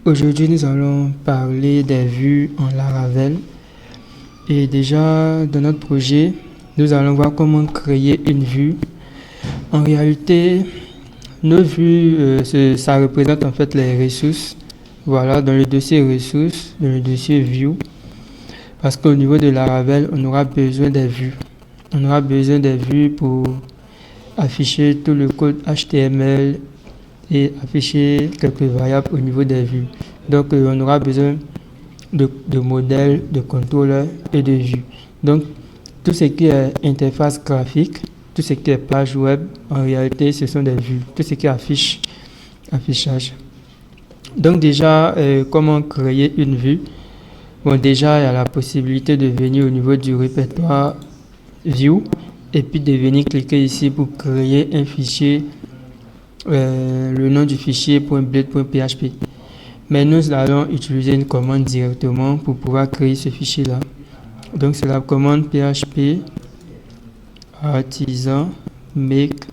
Aujourd'hui, nous allons parler des vues en Laravel. Et déjà, dans notre projet, nous allons voir comment créer une vue. En réalité, nos vues, ça représente en fait les ressources. Voilà, dans le dossier ressources, dans le dossier view. Parce qu'au niveau de Laravel, on aura besoin des vues. On aura besoin des vues pour afficher tout le code HTML et afficher quelques variables au niveau des vues. Donc, on aura besoin de modèles, de contrôleurs et de vues. Donc, tout ce qui est interface graphique, tout ce qui est page web, en réalité, ce sont des vues. Tout ce qui est affichage. Donc, déjà, comment créer une vue? Bon, déjà, il y a la possibilité de venir au niveau du répertoire View et puis de venir cliquer ici pour créer un fichier, le nom du fichier .blade.php. Mais nous allons utiliser une commande directement pour pouvoir créer ce fichier-là. Donc, c'est la commande php artisan make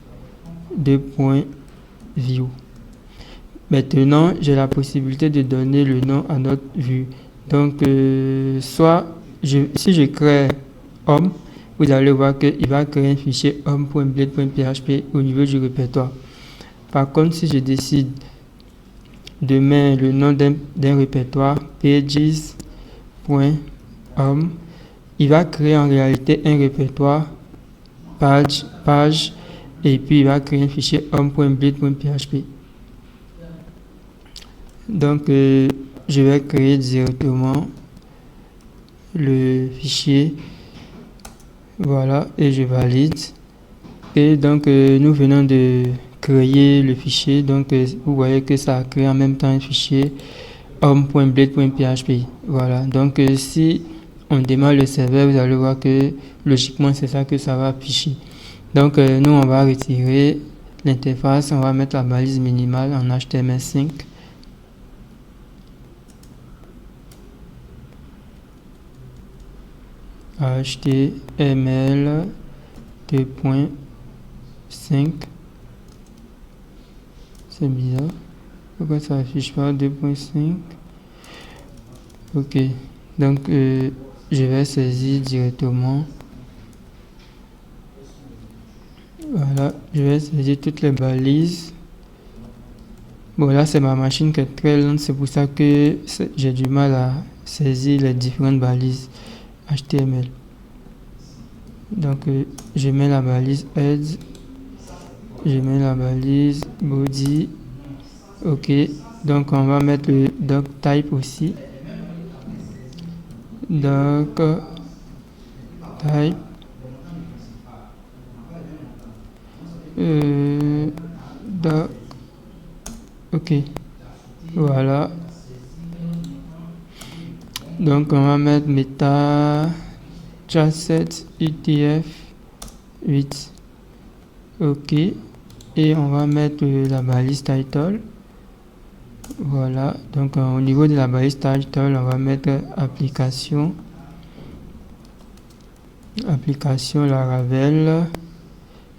2.view. Maintenant, j'ai la possibilité de donner le nom à notre vue. Donc, si je crée home, vous allez voir qu'il va créer un fichier home.blade.php au niveau du répertoire. Par contre, si je décide de mettre le nom d'un répertoire, pages.home, il va créer en réalité un répertoire page et puis il va créer un fichier home.blade.php. Donc, je vais créer directement le fichier. Voilà, et je valide. Et donc, nous venons de créer le fichier. Donc, vous voyez que ça a créé en même temps un fichier home.blade.php. Voilà, donc si on démarre le serveur, vous allez voir que logiquement, c'est ça que ça va afficher. Donc, nous, on va retirer l'interface. On va mettre la balise minimale en HTML5. HTML 2.5. C'est bizarre. Pourquoi ça affiche pas 2.5? Ok. Donc, je vais saisir directement. Voilà. Je vais saisir toutes les balises. Bon, là, c'est ma machine qui est très lente. C'est pour ça que j'ai du mal à saisir les différentes balises HTML. Donc, je mets la balise head, je mets la balise body. Ok, donc on va mettre le doc type aussi. Doc type. Doc. Ok, voilà. Donc on va mettre meta chasset utf 8. Ok, et on va mettre la balise title. Voilà, donc au niveau de la balise title, on va mettre application Laravel.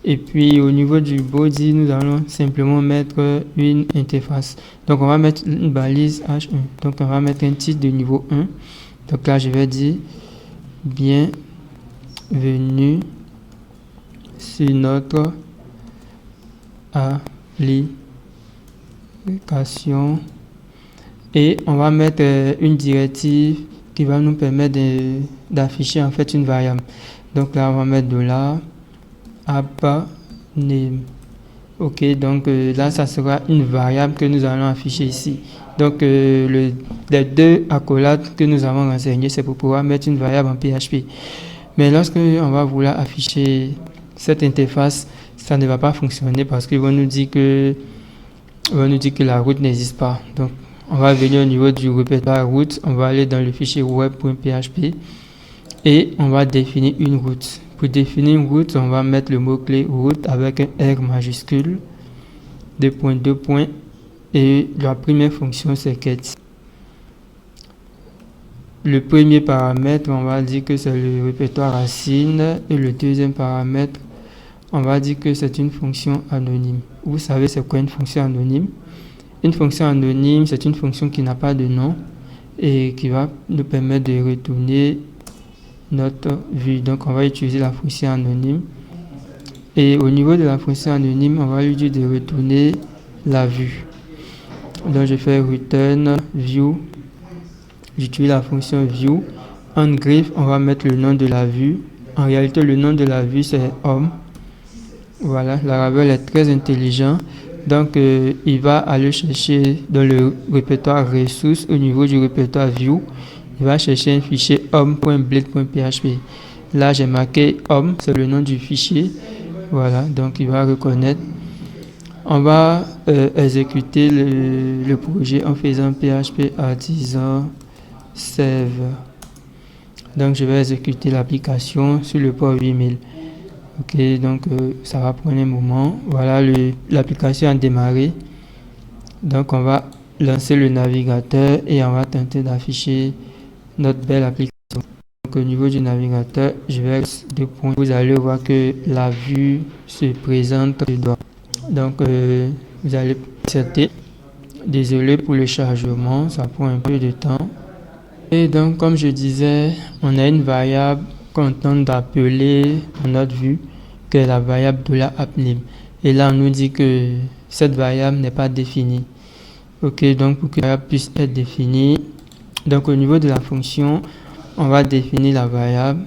Et puis au niveau du body, nous allons simplement mettre une interface. Donc on va mettre une balise H1. Donc on va mettre un titre de niveau 1. Donc là je vais dire bienvenue sur notre application. Et on va mettre une directive qui va nous permettre d'afficher en fait une variable. Donc là on va mettre $app name. Ok, donc là ça sera une variable que nous allons afficher ici. Donc les deux accolades que nous avons renseignées, c'est pour pouvoir mettre une variable en PHP. Mais lorsque on va vouloir afficher cette interface, ça ne va pas fonctionner parce qu'ils vont nous dire que la route n'existe pas. Donc on va venir au niveau du répertoire route, on va aller dans le fichier web.php et on va définir une route. Pour définir une route, on va mettre le mot-clé route avec un R majuscule, 2 points, et la première fonction c'est get. Le premier paramètre, on va dire que c'est le répertoire racine, et le deuxième paramètre, on va dire que c'est une fonction anonyme. Vous savez c'est quoi une fonction anonyme? Une fonction anonyme, c'est une fonction qui n'a pas de nom et qui va nous permettre de retourner notre vue. Donc on va utiliser la fonction anonyme. Et au niveau de la fonction anonyme, on va lui dire de retourner la vue. Donc je fais return view. J'utilise la fonction view. En griffe, on va mettre le nom de la vue. En réalité, le nom de la vue, c'est homme. Voilà, Laravel est très intelligent. Donc, il va aller chercher dans le répertoire ressources au niveau du répertoire view. Il va chercher un fichier homme.blade.php. Là, j'ai marqué homme, c'est le nom du fichier. Voilà, donc il va reconnaître. On va exécuter le projet en faisant php artisan save. Donc, je vais exécuter l'application sur le port 8000. Ok, donc ça va prendre un moment. Voilà, l'application a démarré. Donc on va lancer le navigateur et on va tenter d'afficher notre belle application. Donc au niveau du navigateur, je vais deux points. Vous allez voir que la vue se présente de droite. Donc vous allez accepter. Désolé pour le chargement, ça prend un peu de temps. Et donc comme je disais, on a une variable qu'on tente d'appeler dans notre vue, que est la variable $appname. Et là, on nous dit que cette variable n'est pas définie. Ok, donc pour que la variable puisse être définie, donc au niveau de la fonction, on va définir la variable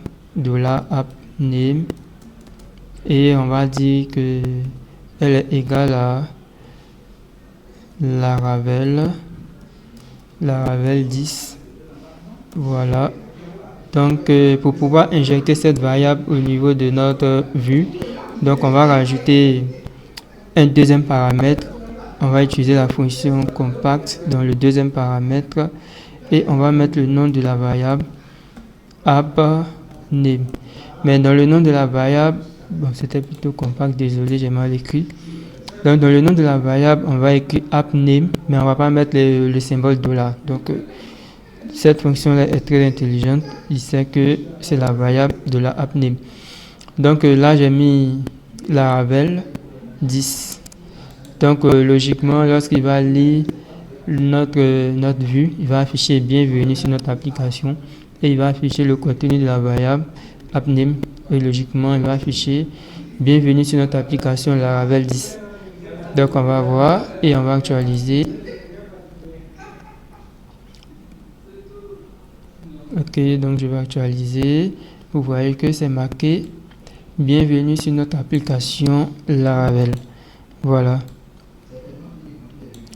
$appname et on va dire que elle est égale à Laravel 10. Voilà. Donc, pour pouvoir injecter cette variable au niveau de notre vue, donc on va rajouter un deuxième paramètre. On va utiliser la fonction compact dans le deuxième paramètre et on va mettre le nom de la variable appname. Mais dans le nom de la variable, bon, c'était plutôt compact, désolé, j'ai mal écrit. Donc, dans le nom de la variable, on va écrire appname, mais on va pas mettre le symbole $. Donc, cette fonction-là est très intelligente. Il sait que c'est la variable $appname. Donc là, j'ai mis Laravel 10. Donc logiquement, lorsqu'il va lire notre vue, il va afficher bienvenue sur notre application et il va afficher le contenu de la variable appname. Et logiquement, il va afficher bienvenue sur notre application Laravel 10. Donc on va voir et on va actualiser. Ok, donc je vais actualiser. Vous voyez que c'est marqué bienvenue sur notre application Laravel. Voilà.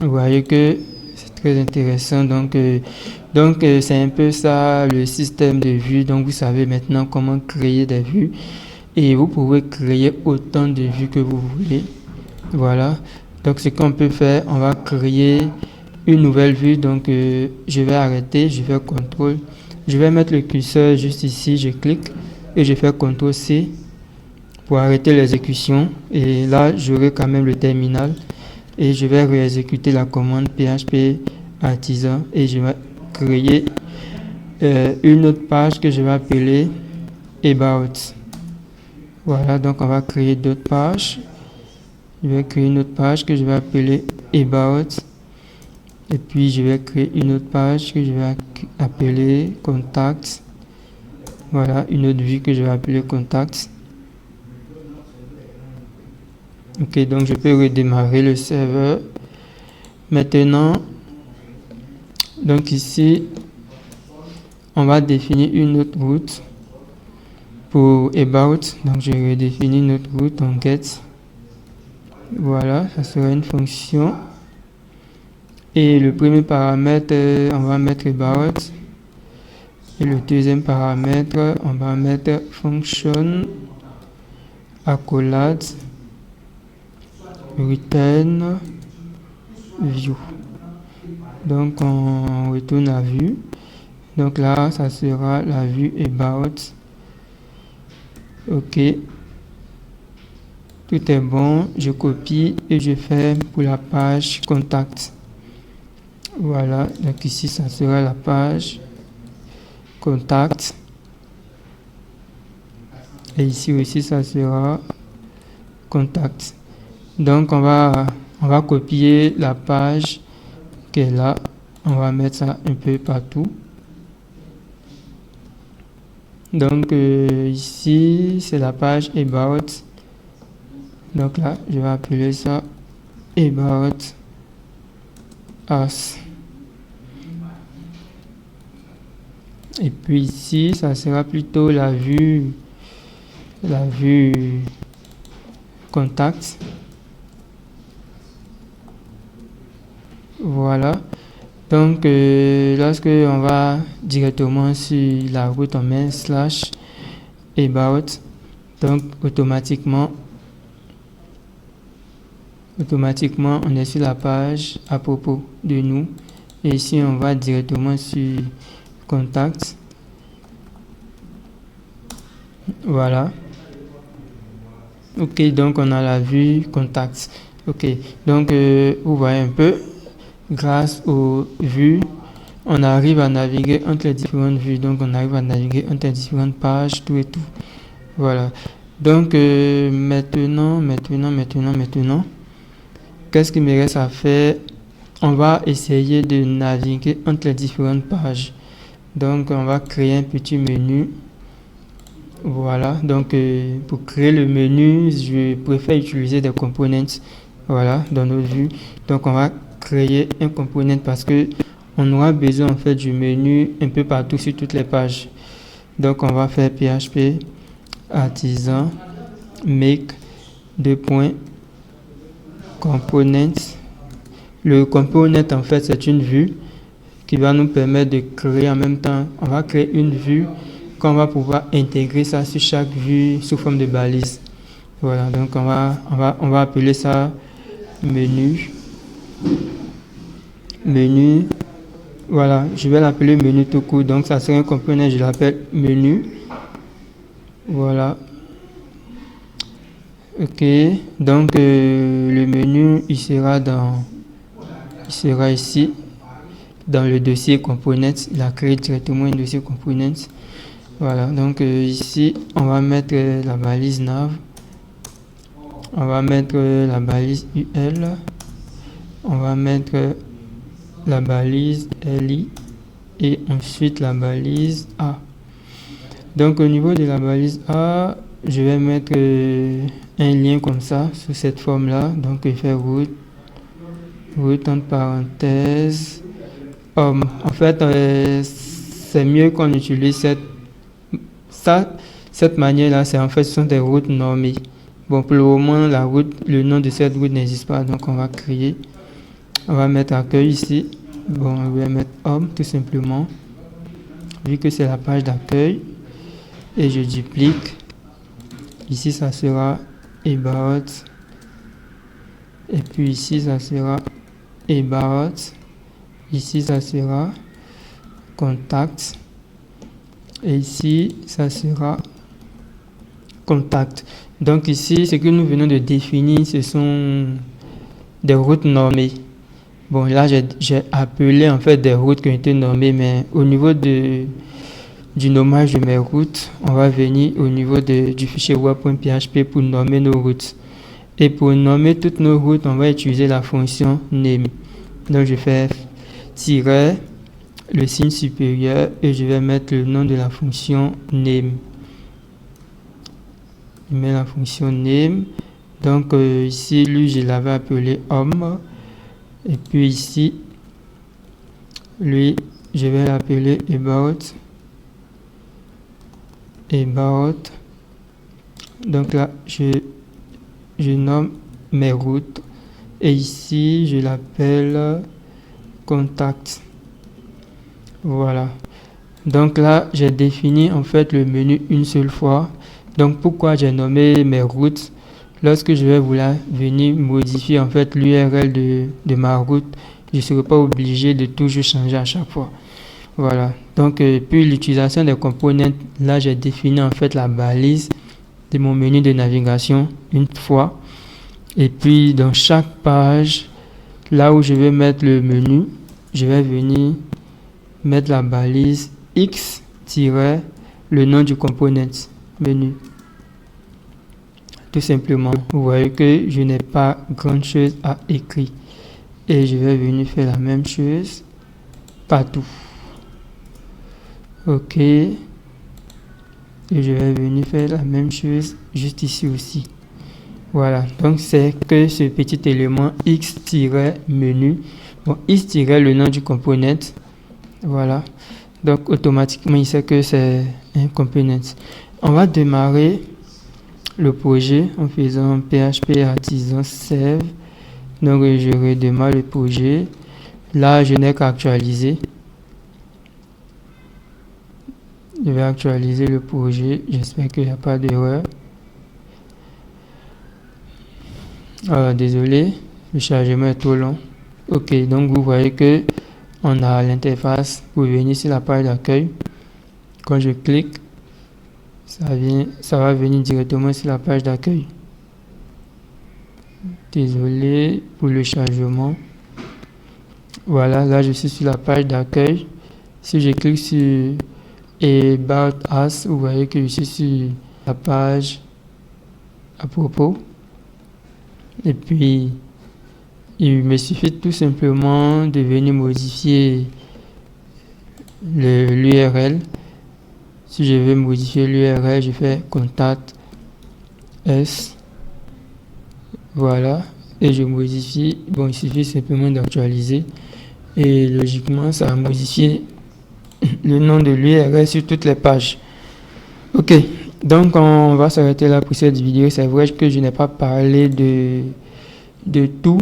Vous voyez que c'est très intéressant. Donc c'est un peu ça le système de vues. Donc vous savez maintenant comment créer des vues et vous pouvez créer autant de vues que vous voulez. Voilà. Donc ce qu'on peut faire, on va créer une nouvelle vue. Donc je vais arrêter, je vais contrôle. Je vais mettre le curseur juste ici, je clique et je fais CTRL-C pour arrêter l'exécution. Et là, j'aurai quand même le terminal et je vais réexécuter la commande php artisan et je vais créer une autre page que je vais appeler about. Voilà, donc on va créer d'autres pages. Je vais créer une autre page que je vais appeler about. Et puis je vais créer une autre page que je vais appeler contact. Voilà, une autre vue que je vais appeler contact. Ok, donc je peux redémarrer le serveur. Maintenant, donc ici, on va définir une autre route pour about. Donc je redéfinis une autre route en get. Voilà, ça sera une fonction. Et le premier paramètre, on va mettre about. Et le deuxième paramètre, on va mettre function accolade return view. Donc on retourne à vue. Donc là, ça sera la vue about. Ok. Tout est bon. Je copie et je fais pour la page contact. Voilà, donc ici ça sera la page contact et ici aussi ça sera contact. Donc on va copier la page qui est là. On va mettre ça un peu partout. Donc ici, c'est la page About. Donc là, je vais appeler ça About Us. Et puis ici, ça sera plutôt la vue contact. Voilà. Donc, lorsque on va directement sur la route, on met /about. Donc, automatiquement, on est sur la page à propos de nous. Et ici, on va directement sur contact. Voilà. Ok, donc on a la vue contact. Ok, donc vous voyez un peu, grâce aux vues, on arrive à naviguer entre les différentes vues. Donc on arrive à naviguer entre les différentes pages, tout et tout. Voilà. Donc maintenant, qu'est-ce qu'il me reste à faire? On va essayer de naviguer entre les différentes pages. Donc on va créer un petit menu. Voilà, donc pour créer le menu, je préfère utiliser des components. Voilà, dans notre vue. Donc on va créer un component parce que on aura besoin en fait du menu un peu partout sur toutes les pages. Donc on va faire PHP artisan make component. Le component en fait c'est une vue qui va nous permettre de créer en même temps. On va créer une vue qu'on va pouvoir intégrer ça sur chaque vue sous forme de balise. Voilà, donc on va appeler ça menu. Voilà, je vais l'appeler menu tout court. Donc ça sera un component, je l'appelle menu. Voilà. Ok, donc le menu il sera ici dans le dossier components. Il a créé directement un dossier components. Voilà, donc ici on va mettre la balise nav, on va mettre la balise UL, on va mettre la balise LI et ensuite la balise A. Donc au niveau de la balise A, je vais mettre un lien comme ça sous cette forme là. Donc je fais route entre parenthèses homme. En fait c'est mieux qu'on utilise cette manière là, c'est en fait ce sont des routes normées. Bon, pour le moment le nom de cette route n'existe pas, donc on va mettre accueil ici. Bon, on va mettre homme tout simplement, vu que c'est la page d'accueil. Et je duplique. Ici ça sera about. Et puis ici ça sera about. Ici ça sera contact. Et ici ça sera contact. Donc ici ce que nous venons de définir, ce sont des routes normées. Bon, là j'ai appelé en fait des routes qui ont été nommées, mais au niveau du nommage de mes routes, on va venir au niveau du fichier web.php pour nommer nos routes. Et pour nommer toutes nos routes, on va utiliser la fonction name. Donc je fais tiret le signe supérieur et je vais mettre le nom de la fonction name. Je mets la fonction name. Donc ici, lui, je l'avais appelé homme. Et puis ici, lui, je vais l'appeler about. Donc là, je nomme mes routes. Et ici, je l'appelle contact. Voilà. Donc là, j'ai défini en fait le menu une seule fois. Donc pourquoi j'ai nommé mes routes? Lorsque je vais vouloir venir modifier en fait l'URL de ma route, je ne serai pas obligé de toujours changer à chaque fois. Voilà. Donc puis l'utilisation des components, là j'ai défini en fait la balise de mon menu de navigation une fois. Et puis dans chaque page, là où je vais mettre le menu, je vais venir mettre la balise X- le nom du component menu. Tout simplement, vous voyez que je n'ai pas grand chose à écrire. et je vais venir faire la même chose partout. Ok, et je vais venir faire la même chose juste ici aussi. Voilà, donc c'est que ce petit élément x-menu, bon, x- le nom du component, voilà, donc automatiquement il sait que c'est un component. On va démarrer le projet en faisant php artisan save. Donc je redémarre le projet. Là je n'ai qu'à actualiser. Je vais actualiser le projet, j'espère qu'il n'y a pas d'erreur. Désolé, le chargement est trop long. Ok, donc vous voyez que on a l'interface pour venir sur la page d'accueil. Quand je clique, ça va venir directement sur la page d'accueil. Désolé pour le chargement. Voilà, là je suis sur la page d'accueil. Si je clique sur About Us, vous voyez que je suis sur la page à propos. Et puis, il me suffit tout simplement de venir modifier l'URL. Si je veux modifier l'URL, je fais contact S. Voilà. Et je modifie. Bon, il suffit simplement d'actualiser. Et logiquement, ça va modifier le nom de l'URL sur toutes les pages. Ok. Donc, on va s'arrêter là pour cette vidéo. C'est vrai que je n'ai pas parlé de tout.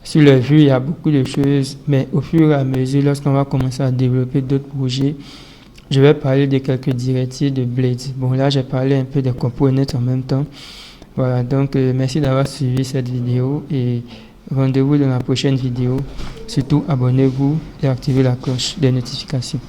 Sur les vues, il y a beaucoup de choses, mais au fur et à mesure, lorsqu'on va commencer à développer d'autres projets, je vais parler de quelques directives de Blade. Bon, là, j'ai parlé un peu des components en même temps. Voilà, donc merci d'avoir suivi cette vidéo et rendez-vous dans la prochaine vidéo. Surtout, abonnez-vous et activez la cloche des notifications.